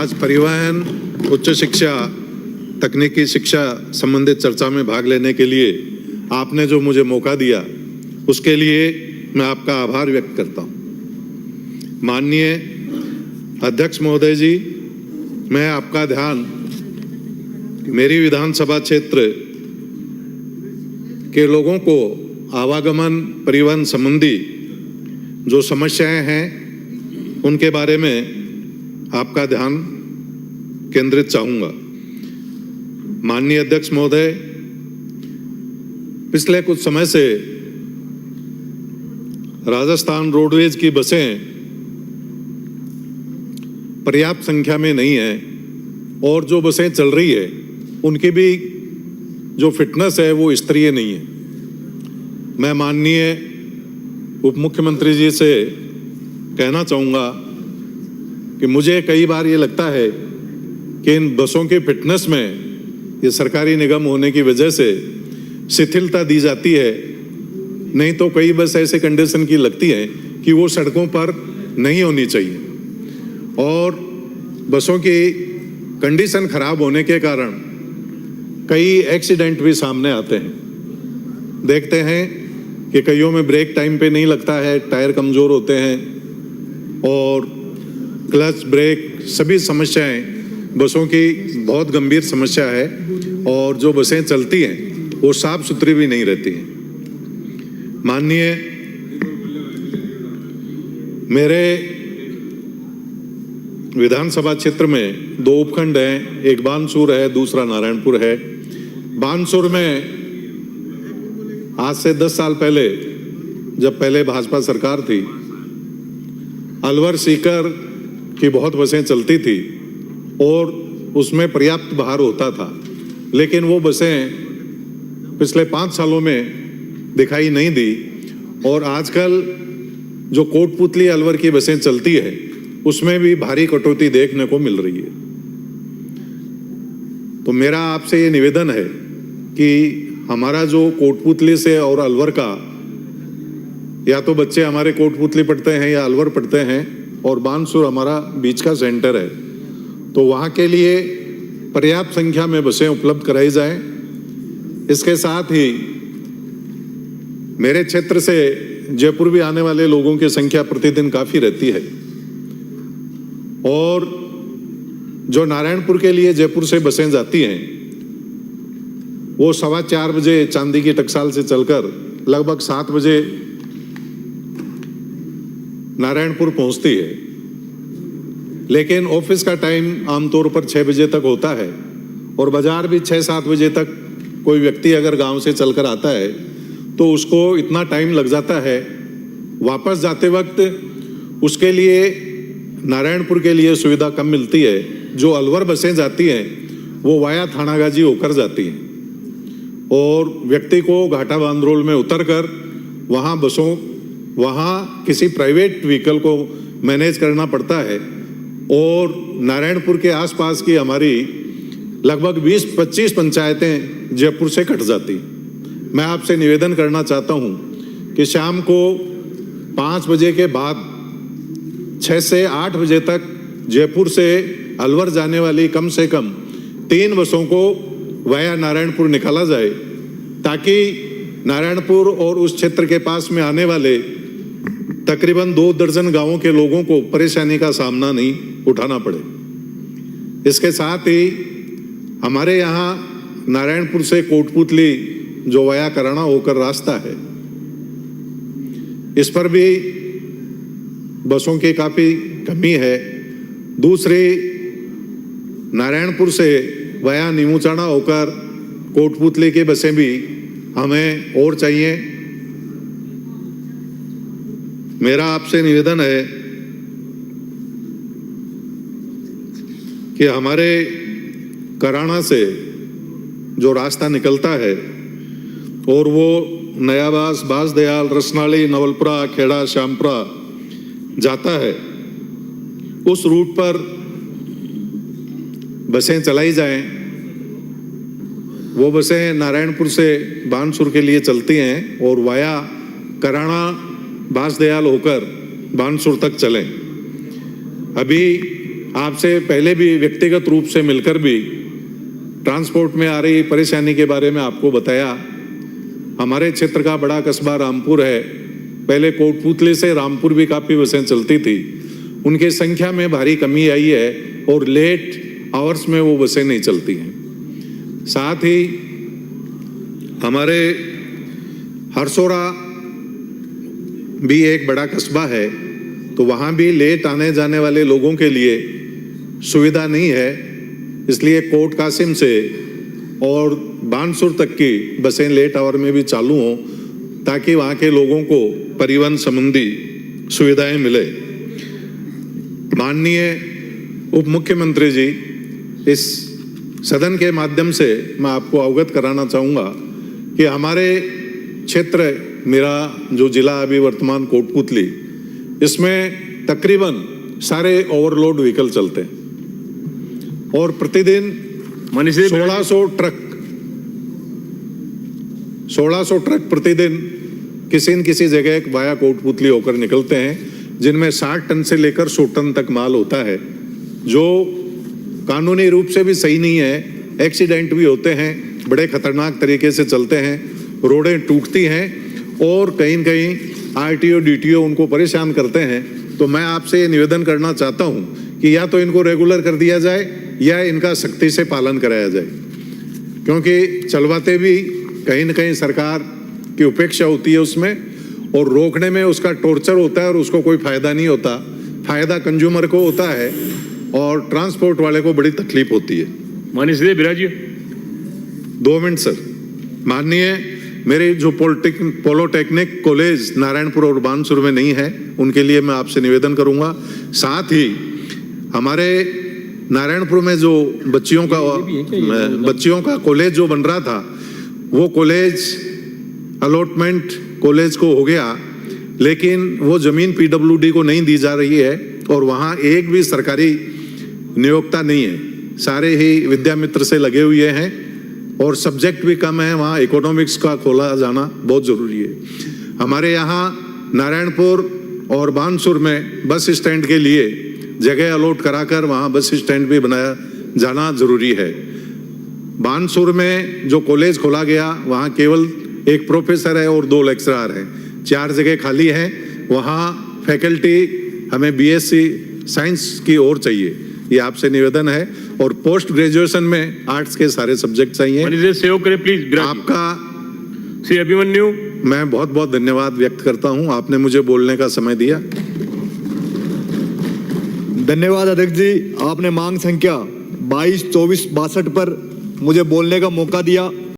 आज परिवहन, उच्च शिक्षा, तकनीकी शिक्षा संबंधित चर्चा में भाग लेने के लिए आपने जो मुझे मौका दिया उसके लिए मैं आपका आभार व्यक्त करता हूं। माननीय अध्यक्ष महोदय जी, मैं आपका ध्यान मेरी विधानसभा क्षेत्र के लोगों को आवागमन परिवहन संबंधी जो समस्याएं हैं उनके बारे में आपका ध्यान केंद्रित चाहूँगा। माननीय अध्यक्ष महोदय, पिछले कुछ समय से राजस्थान रोडवेज की बसें पर्याप्त संख्या में नहीं है और जो बसें चल रही है उनकी भी जो फिटनेस है वो स्तरीय नहीं है। मैं माननीय उप मुख्यमंत्री जी से कहना चाहूँगा कि मुझे कई बार ये लगता है कि इन बसों की फिटनेस में ये सरकारी निगम होने की वजह से शिथिलता दी जाती है, नहीं तो कई बस ऐसे कंडीशन की लगती हैं कि वो सड़कों पर नहीं होनी चाहिए और बसों की कंडीशन खराब होने के कारण कई एक्सीडेंट भी सामने आते हैं। देखते हैं कि कईयों में ब्रेक टाइम पे नहीं लगता है, टायर कमज़ोर होते हैं और क्लच ब्रेक सभी समस्याएं बसों की बहुत गंभीर समस्या है और जो बसें चलती हैं वो साफ सुथरी भी नहीं रहती हैं। माननीय, मेरे विधानसभा क्षेत्र में दो उपखंड हैं, एक बानसूर है, दूसरा नारायणपुर है। बानसूर में आज से 10 साल पहले जब पहले भाजपा सरकार थी, अलवर सीकर की बहुत बसें चलती थी और उसमें पर्याप्त भार होता था, लेकिन वो बसें पिछले 5 सालों में दिखाई नहीं दी और आजकल जो कोटपुतली अलवर की बसें चलती है उसमें भी भारी कटौती देखने को मिल रही है। तो मेरा आपसे ये निवेदन है कि हमारा जो कोटपुतली से और अलवर का, या तो बच्चे हमारे कोटपुतली पढ़ते हैं या अलवर पढ़ते हैं और बानसूर हमारा बीच का सेंटर है, तो वहाँ के लिए पर्याप्त संख्या में बसें उपलब्ध कराई जाएं। इसके साथ ही मेरे क्षेत्र से जयपुर भी आने वाले लोगों की संख्या प्रतिदिन काफ़ी रहती है और जो नारायणपुर के लिए जयपुर से बसें जाती हैं वो 4:15 बजे चांदी की टकसाल से चलकर लगभग 7 बजे नारायणपुर पहुंचती है, लेकिन ऑफिस का टाइम आमतौर पर 6 बजे तक होता है और बाजार भी 6-7 बजे तक कोई व्यक्ति अगर गांव से चलकर आता है तो उसको इतना टाइम लग जाता है। वापस जाते वक्त उसके लिए नारायणपुर के लिए सुविधा कम मिलती है। जो अलवर बसें जाती हैं वो वाया थानागाजी होकर जाती हैं और व्यक्ति को घाटा बांदरोल में उतरकर वहाँ किसी प्राइवेट व्हीकल को मैनेज करना पड़ता है और नारायणपुर के आसपास की हमारी लगभग 20-25 पंचायतें जयपुर से कट जाती। मैं आपसे निवेदन करना चाहता हूँ कि शाम को 5 बजे के बाद 6 से 8 बजे तक जयपुर से अलवर जाने वाली कम से कम 3 बसों को वाया नारायणपुर निकाला जाए, ताकि नारायणपुर और उस क्षेत्र के पास में आने वाले तकरीबन 2 दर्जन गांवों के लोगों को परेशानी का सामना नहीं उठाना पड़े। इसके साथ ही हमारे यहाँ नारायणपुर से कोटपुतली जो वाया कराना होकर रास्ता है, इस पर भी बसों की काफ़ी कमी है। दूसरी, नारायणपुर से वाया नीमूचाना होकर कोटपुतली की बसें भी हमें और चाहिए। मेरा आपसे निवेदन है कि हमारे कराना से जो रास्ता निकलता है और वो नयाबास, बांसदयाल, रसनाली, नवलपुरा, खेड़ा, श्यामपुरा जाता है, उस रूट पर बसें चलाई जाएं। वो बसें नारायणपुर से बानसूर के लिए चलती हैं और वाया कराना, बांसदयाल होकर बानसूर तक चलें। अभी आपसे पहले भी व्यक्तिगत रूप से मिलकर भी ट्रांसपोर्ट में आ रही परेशानी के बारे में आपको बताया। हमारे क्षेत्र का बड़ा कस्बा रामपुर है। पहले कोटपुतली से रामपुर भी काफ़ी बसें चलती थी, उनकी संख्या में भारी कमी आई है और लेट आवर्स में वो बसें नहीं चलती हैं। साथ ही हमारे हरसोरा भी एक बड़ा कस्बा है, तो वहाँ भी लेट आने जाने वाले लोगों के लिए सुविधा नहीं है, इसलिए कोट कासिम से और बानसूर तक की बसें लेट आवर में भी चालू हों ताकि वहाँ के लोगों को परिवहन संबंधी सुविधाएं मिले। माननीय उप मुख्यमंत्री जी, इस सदन के माध्यम से मैं आपको अवगत कराना चाहूँगा कि हमारे क्षेत्र, मेरा जो जिला अभी वर्तमान कोटपुतली, इसमें तकरीबन सारे ओवरलोड व्हीकल चलते हैं और प्रतिदिन 1600 ट्रक प्रतिदिन किसी न किसी जगह वाया कोटपुतली होकर निकलते हैं, जिनमें 60 टन से लेकर 100 टन तक माल होता है, जो कानूनी रूप से भी सही नहीं है। एक्सीडेंट भी होते हैं, बड़े खतरनाक तरीके से चलते हैं, रोडें टूटती हैं और कहीं न कहीं आरटीओ डीटीओ उनको परेशान करते हैं। तो मैं आपसे निवेदन करना चाहता हूं कि या तो इनको रेगुलर कर दिया जाए या इनका सख्ती से पालन कराया जाए, क्योंकि चलवाते भी कहीं न कहीं सरकार की उपेक्षा होती है उसमें, और रोकने में उसका टॉर्चर होता है और उसको कोई फायदा नहीं होता। फायदा कंज्यूमर को होता है और ट्रांसपोर्ट वाले को बड़ी तकलीफ होती है। माननीय बिराजी 2 मिनट सर। माननीय, मेरे जो पॉलिटेक्निक कॉलेज नारायणपुर और बानसूर में नहीं है, उनके लिए मैं आपसे निवेदन करूंगा। साथ ही हमारे नारायणपुर में जो बच्चियों का कॉलेज जो बन रहा था, वो कॉलेज अलॉटमेंट कॉलेज को हो गया, लेकिन वो जमीन पीडब्ल्यूडी को नहीं दी जा रही है और वहाँ एक भी सरकारी नियोक्ता नहीं है, सारे ही विद्यामित्र से लगे हुए हैं और सब्जेक्ट भी कम है। वहाँ इकोनॉमिक्स का खोला जाना बहुत ज़रूरी है। हमारे यहाँ नारायणपुर और बानसूर में बस स्टैंड के लिए जगह अलॉट कराकर वहाँ बस स्टैंड भी बनाया जाना जरूरी है। बानसूर में जो कॉलेज खोला गया, वहाँ केवल एक प्रोफेसर है और 2 लेक्चरर हैं, 4 जगह खाली हैं। वहाँ फैकल्टी हमें बीएससी साइंस की ओर चाहिए, ये आपसे निवेदन है। और पोस्ट ग्रेजुएशन में आर्ट्स के सारे सब्जेक्ट चाहिए। सेव करें प्लीज। आपका श्री अभिमन्यु, मैं बहुत बहुत धन्यवाद व्यक्त करता हूं, आपने मुझे बोलने का समय दिया। धन्यवाद अध्यक्ष जी, आपने मांग संख्या 22, 24, 62 पर मुझे बोलने का मौका दिया।